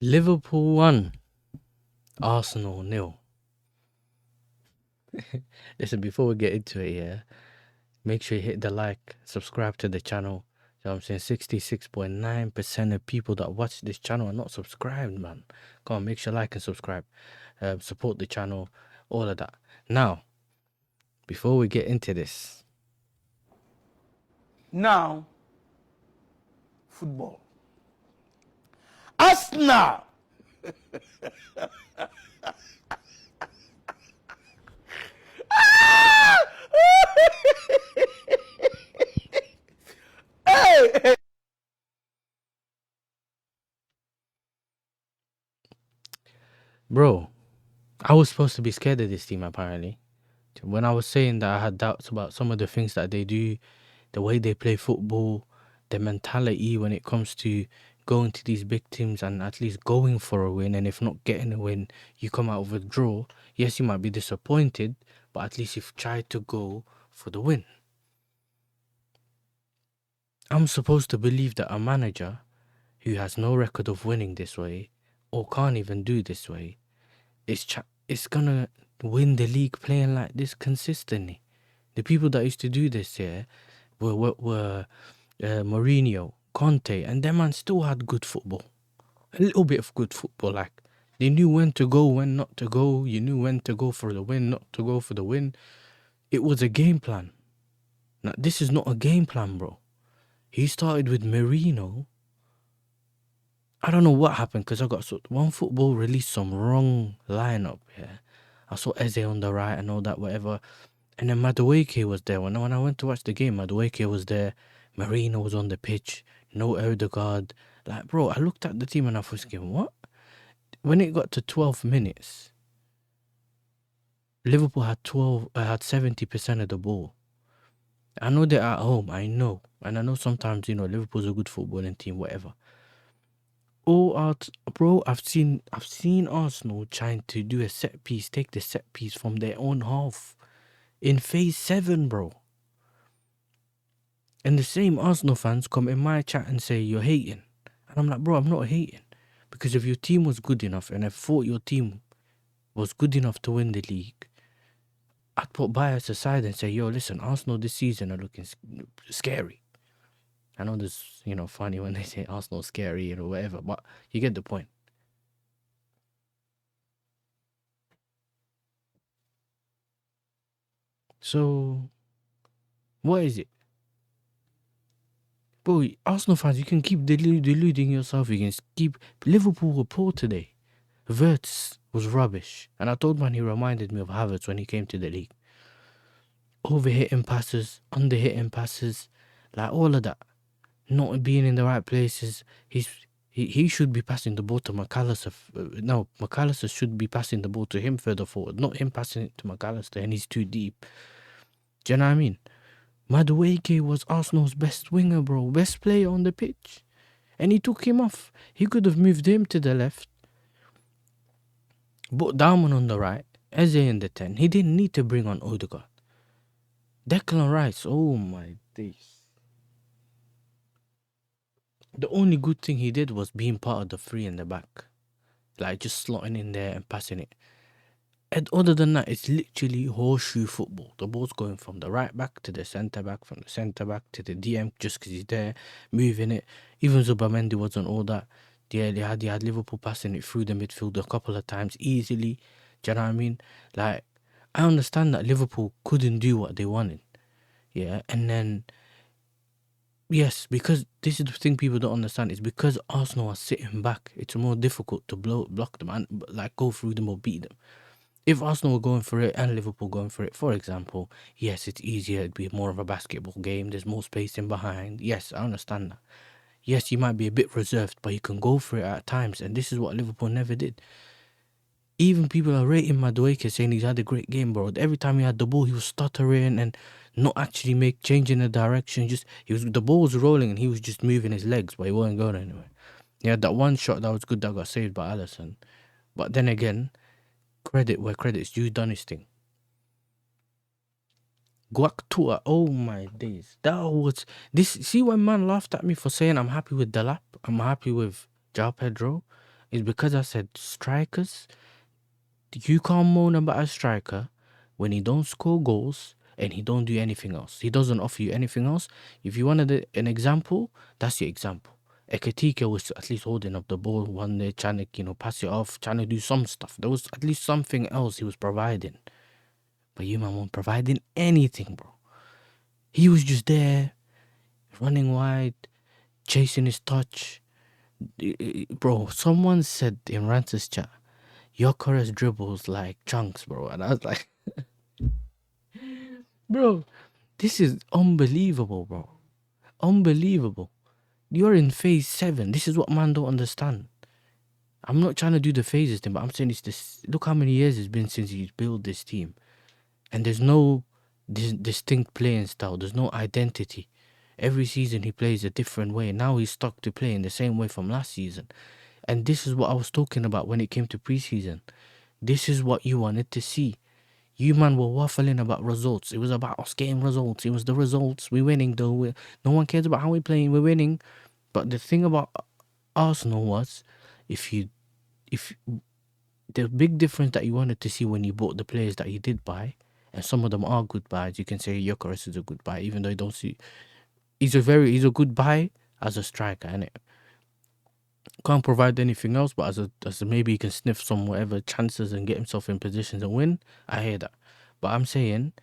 Liverpool 1, Arsenal 0. Listen, before we get into it, yeah, make sure you hit the like, subscribe to the channel. You know what I'm saying? 66.9% of people that watch this channel are not subscribed, man. Go on, make sure you like and subscribe. Support the channel, all of that. Now, before we get into this. Now, football. Arsenal. Hey! Bro, I was supposed to be scared of this team, apparently. When I was saying that I had doubts about some of the things that they do, the way they play football, the mentality when it comes to going to these big teams and at least going for a win, and if not getting a win, you come out with a draw. Yes, you might be disappointed, but at least you've tried to go for the win. I'm supposed to believe that a manager who has no record of winning this way, or can't even do this way, is gonna win the league playing like this consistently. The people that used to do this here were Mourinho, Conte, and them man still had good football. A little bit of good football, like they knew when to go, when not to go. You knew when to go for the win, not to go for the win. It was a game plan. Now, this is not a game plan, bro. He started with Mourinho. I don't know what happened because I got one football released some wrong lineup here. I saw Eze on the right and all that, whatever. And then Madueke was there. When I went to watch the game, Madueke was there. Marino was on the pitch. No Odegaard. Like, bro, I looked at the team and I was thinking, what? When it got to 12 minutes, Liverpool had 70% of the ball. I know they're at home, I know. And I know sometimes, Liverpool's a good footballing team, whatever. Bro, I've seen Arsenal trying to do a set piece, take the set piece from their own half in phase 7, bro. And the same Arsenal fans come in my chat and say you're hating. And I'm like, bro, I'm not hating. Because if your team was good enough and I thought your team was good enough to win the league, I'd put bias aside and say, yo, listen, Arsenal this season are looking scary. I know this, funny when they say Arsenal scary or whatever, but you get the point. So, what is it? Bro, Arsenal fans, you can keep deluding yourself. You can keep... Liverpool were poor today. Wirtz was rubbish. And I told man he reminded me of Havertz when he came to the league. Overhitting passes, underhitting passes, like all of that. Not being in the right places. He should be passing the ball to McAllister. No, McAllister should be passing the ball to him further forward, not him passing it to McAllister, and he's too deep. Do you know what I mean? Madueke was Arsenal's best winger, bro. Best player on the pitch. And he took him off. He could have moved him to the left. Put Diamond on the right. Eze in the 10. He didn't need to bring on Odegaard. Declan Rice. Oh my days. The only good thing he did was being part of the three in the back. Like just slotting in there and passing it. And other than that, it's literally horseshoe football. The ball's going from the right back to the centre back, from the centre back to the DM just because he's there, moving it. Even Zubamendi wasn't all that. Yeah, they had Liverpool passing it through the midfield a couple of times easily. Do you know what I mean? Like, I understand that Liverpool couldn't do what they wanted. Yeah, and then, yes, because this is the thing people don't understand. It's because Arsenal are sitting back. It's more difficult to block them and like go through them or beat them. If Arsenal were going for it and Liverpool going for it, for example, yes, it's easier. It'd be more of a basketball game. There's more space in behind. Yes, I understand that. Yes, you might be a bit reserved, but you can go for it at times. And this is what Liverpool never did. Even people are rating Madueke, saying he's had a great game, bro. Every time he had the ball, he was stuttering and not actually changing the direction. The ball was rolling and he was just moving his legs, but he wasn't going anywhere. He had that one shot that was good that got saved by Alisson. But then again, credit where credit's due, done his thing. Guak Tua, oh my days. That was this. See when man laughed at me for saying I'm happy with Delap, I'm happy with João Pedro. is because I said strikers, you can't moan about a striker when he don't score goals and he don't do anything else. He doesn't offer you anything else. If you wanted an example, that's your example. Ekatika was at least holding up the ball one day, trying to, pass it off, trying to do some stuff. There was at least something else he was providing. But you man weren't providing anything, bro. He was just there, running wide, chasing his touch. Bro, someone said in Rance's chat, Yokeres dribbles like chunks, bro. And I was like, bro, this is unbelievable, bro. Unbelievable. You're in phase 7. This is what man don't understand. I'm not trying to do the phases thing, but I'm saying it's this. Look how many years it's been since he's built this team. And there's no distinct playing style. There's no identity. Every season he plays a different way. Now he's stuck to playing the same way from last season. And this is what I was talking about when it came to preseason. This is what you wanted to see. You man were waffling about results. It was about us getting results. It was the results. We're winning though. No one cares about how we're playing. We're winning. But the thing about Arsenal was, if the big difference that you wanted to see when you bought the players that you did buy, and some of them are good buys. You can say Gyökeres is a good buy, even though you don't see. He's a good buy as a striker, innit? Can't provide anything else, but as a maybe he can sniff some whatever chances and get himself in positions and win. I hear that, but I'm saying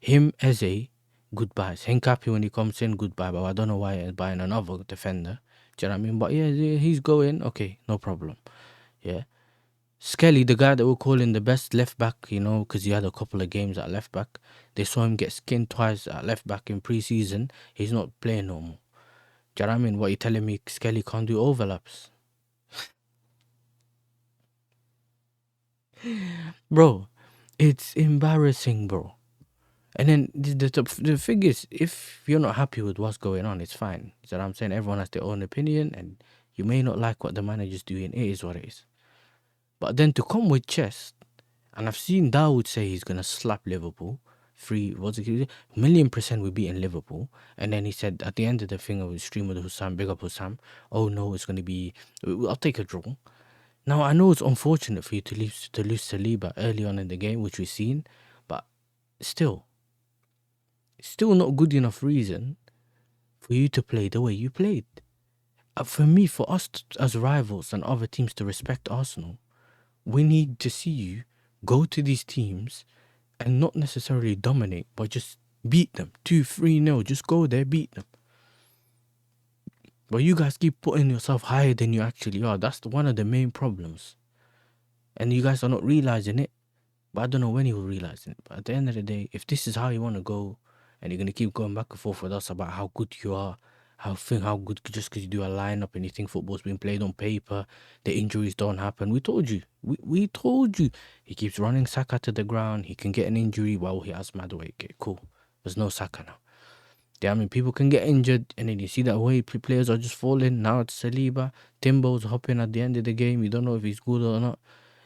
him as a good buys. Hincapi when he comes in, good buy, but I don't know why he's buying another defender. Do you know what I mean? But yeah, he's going okay, no problem. Yeah. Skelly, the guy that we're calling the best left back, because he had a couple of games at left back. They saw him get skinned twice at left back in pre-season. He's not playing no more. Do you know what I mean? What you telling me, Skelly can't do overlaps? Bro, it's embarrassing, bro. And then the thing is, if you're not happy with what's going on, it's fine. You know what I'm saying? Everyone has their own opinion, and you may not like what the manager's doing. It is what it is. But then to come with chest, and I've seen Dawood say he's going to slap Liverpool. 1,000,000% we're beating Liverpool. And then he said at the end of the thing of the stream with Hussam, big up Hussam, oh no, it's going to be, I'll take a draw. Now, I know it's unfortunate for you to lose Saliba early on in the game, which we've seen, but still not good enough reason for you to play the way you played. For me, for us as rivals and other teams to respect Arsenal, we need to see you go to these teams and not necessarily dominate, but just beat them 2-3-0. Just go there, beat them. But you guys keep putting yourself higher than you actually are. That's one of the main problems. And you guys are not realizing it. But I don't know when you will realize it. But at the end of the day, if this is how you want to go, and you're going to keep going back and forth with us about how good you are, how good, just because you do a lineup and you think football's being played on paper, the injuries don't happen. We told you. We told you. He keeps running Saka to the ground. He can get an injury while he has Madueke. Okay, cool. There's no Saka now. I mean, people can get injured, and then you see that way players are just falling. Now it's Saliba. Timbo's hopping at the end of the game. You don't know if he's good or not.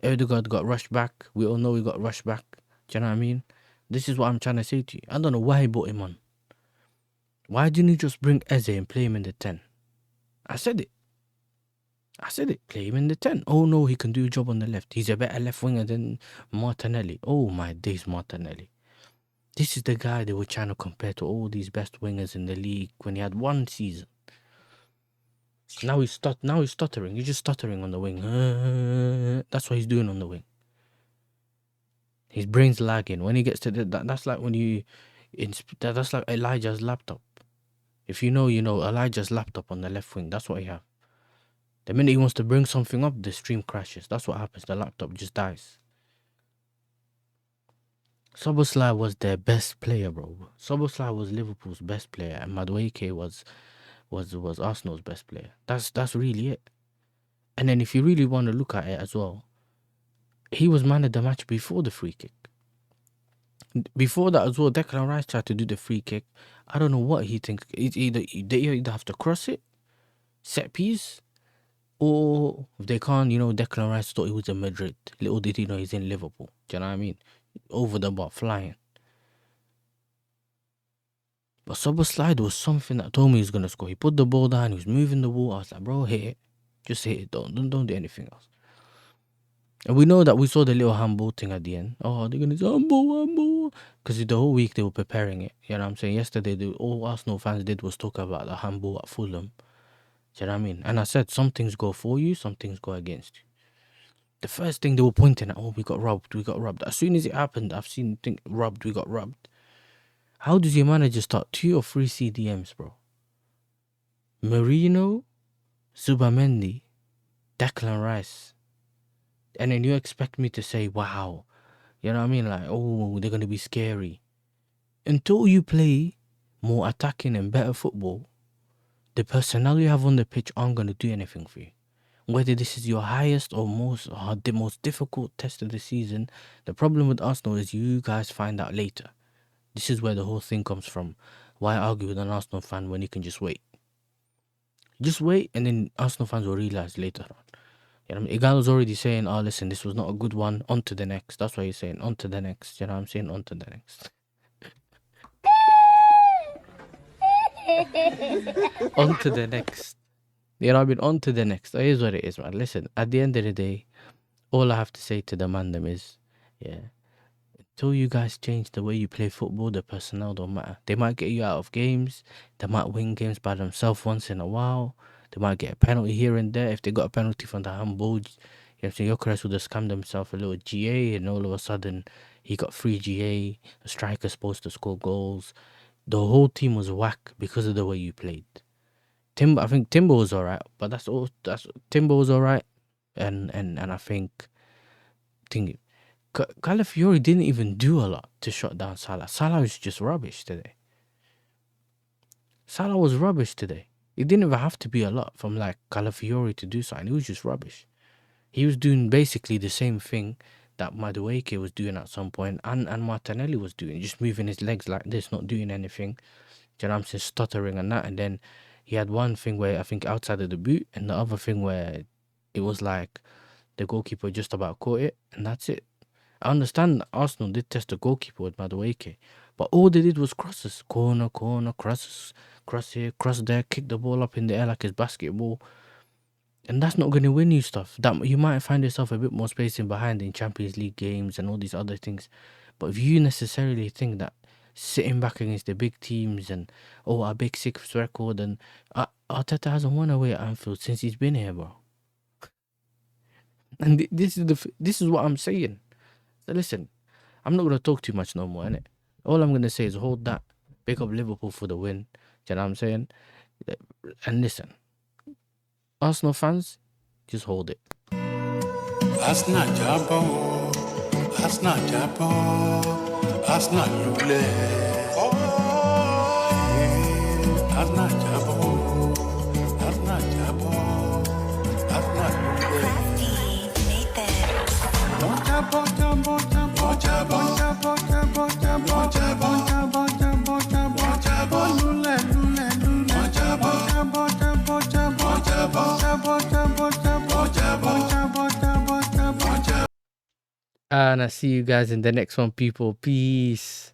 Ødegaard got rushed back. We all know he got rushed back. Do you know what I mean? This is what I'm trying to say to you. I don't know why he brought him on. Why didn't you just bring Eze and play him in the 10? I said it. Play him in the 10. Oh no, he can do a job on the left. He's a better left winger than Martinelli. Oh my days, Martinelli. This is the guy they were trying to compare to all these best wingers in the league when he had one season. Now he's stuttering. He's just stuttering on the wing. That's what he's doing on the wing. His brain's lagging. When he gets to that's like when you... That's like Elijah's laptop. If you know, you know. Elijah's laptop on the left wing. That's what he have. The minute he wants to bring something up, the stream crashes. That's what happens. The laptop just dies. Szoboszlai was their best player, bro. Szoboszlai was Liverpool's best player, and Madueke was Arsenal's best player. That's really it. And then if you really want to look at it as well, he was man of the match before the free kick. Before that as well, Declan Rice tried to do the free kick. I don't know what he thinks. They either have to cross it, set piece, or if they can't, Declan Rice thought he was in Madrid. Little did he know he's in Liverpool. Do you know what I mean? Over the bar, flying. But Szoboszlai was something that told me he was going to score. He put the ball down, he was moving the ball. I was like, bro, hit it. Just hit it. Don't do anything else. And we know that we saw the little handball thing at the end. Oh, they're going to say handball. Because the whole week they were preparing it. You know what I'm saying? Yesterday, all Arsenal fans did was talk about the handball at Fulham. Do you know what I mean? And I said, some things go for you, some things go against you. The first thing they were pointing at, oh, we got robbed. As soon as it happened, I've seen think robbed, we got robbed. How does your manager start 2 or 3 CDMs, bro? Marino, Zubamendi, Declan Rice. And then you expect me to say, wow. You know what I mean? Like, oh, they're going to be scary. Until you play more attacking and better football, the personnel you have on the pitch aren't going to do anything for you. Whether this is your highest or the most difficult test of the season, the problem with Arsenal is you guys find out later. This is where the whole thing comes from. Why argue with an Arsenal fan when you can just wait? Just wait, and then Arsenal fans will realize later on. You know what I mean? Igalo's already saying, oh, listen, this was not a good one. On to the next. That's why he's saying, on to the next. You know what I'm saying? On to the next. On to the next. You know what I mean? On to the next. It is what it is, man. Listen, at the end of the day, all I have to say to the mandem is, yeah, until you guys change the way you play football, the personnel don't matter. They might get you out of games. They might win games by themselves once in a while. They might get a penalty here and there. If they got a penalty from the handball, you know what I'm saying, Gyökeres would have scammed himself a little GA, and all of a sudden he got free GA. A striker's supposed to score goals. The whole team was whack because of the way you played. I think Timber was alright, but Timber was alright, and I think Calafiori didn't even do a lot to shut down Salah. Salah was just rubbish today. Salah was rubbish today. It didn't even have to be a lot from like Calafiori to do something. It was just rubbish. He was doing basically the same thing that Madueke was doing at some point, and Martinelli was doing, just moving his legs like this, not doing anything. Do you know what I'm saying? Stuttering and that. And then he had one thing where I think outside of the boot, and the other thing where it was like the goalkeeper just about caught it, and that's it. I understand Arsenal did test the goalkeeper with Madueke, but all they did was crosses. Corner, crosses, cross here, cross there, kick the ball up in the air like it's basketball. And that's not going to win you stuff. That you might find yourself a bit more spacing behind in Champions League games and all these other things. But if you necessarily think that sitting back against the big teams and our big 6th record, and Arteta hasn't won away at Anfield since he's been here, bro. And this is what I'm saying. So listen, I'm not gonna talk too much no more, innit? All I'm gonna say is hold that. Pick up Liverpool for the win. Do you know what I'm saying? And listen, Arsenal fans, just hold it. Arsenal Jabo, Arsenal Jabo, Arsenal Lule. Arsenal Jabo, Arsenal Jabo, Arsenal Lule. Jabo, Jabo, Jabo, Jabo, Jabo, Jabo, Jabo, Jabo, Jabo, Jabo, Jabo, Jabo, Lule, Lule, Lule, Jabo, Jabo, Jabo, Jabo, Jabo, Jabo, Jabo, Jabo, Jabo, Jabo, Jabo, Jabo, Jabo. And I see you guys in the next one, people. Peace.